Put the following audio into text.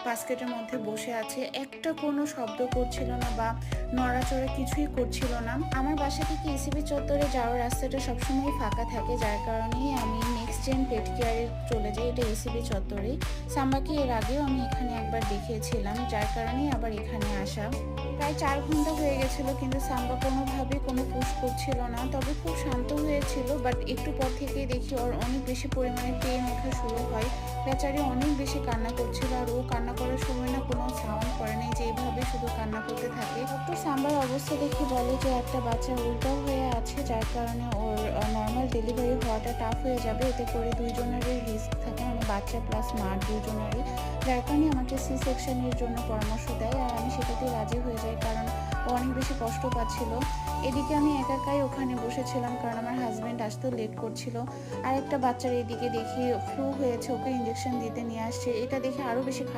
বাস্কেটের মধ্যে বসে আছে, একটা কোনো শব্দ করছিল না বা নড়াচড়া কিছুই করছিল না। আমার বাসা থেকে ইসিবি চত্বরে যাওয়ার রাস্তাটা সবসময় ফাঁকা থাকে, যার কারণেই আমি নেক্সট জেন পেট কেয়ারে চলে যাই। এটা ইসিবি চত্বরেই। সাম্বাকে এর আগেও আমি এখানে একবার দেখিয়েছিলাম, যার কারণেই আবার এখানে আসা। প্রায় ৪ ঘন্টা হয়ে গেছিল, কিন্তু সাম্বা কোনোভাবে কোনো পুশ করছিল না। তবে খুব শান্ত হয়েছিল, বাট একটু পর থেকেই দেখি ওর অনেক বেশি পরিমাণে পেইন ওঠা শুরু হয়। বেচারি অনেক বেশি কান্না করছিল, আর ও কান্না করার সময় না কোনো সাউন্ড করে নাই, যে এইভাবে শুধু কান্না করতে থাকে। ডক্টর সাম্বার অবস্থা দেখে বলে যে একটা বাচ্চা উল্টাও হয়ে আছে, যার কারণে ওর নর্মাল ডেলিভারি হওয়াটা টাফ হয়ে যাবে। এতে করে দুইজনেরই রিস্ক থাকে, মানে বাচ্চা প্লাস মার দুজনেরই। যার কারণে আমাকে সি সেকশনের জন্য পরামর্শ দেয়, আর আমি সেটাতেই রাজি হয়ে যাই, কারণ ও অনেক বেশি কষ্ট পাচ্ছিল। এদিকে আমি একাই ওখানে বসেছিলাম, কারণ আমার হাজব্যান্ড আসতেও লেট করছিল। আরেকটা বাচ্চার এদিকে দেখি ফ্লু হয়েছে, ওকে ইঞ্জেকশন দিতে নিয়ে আসছে। এটা দেখে আরও বেশি খারাপ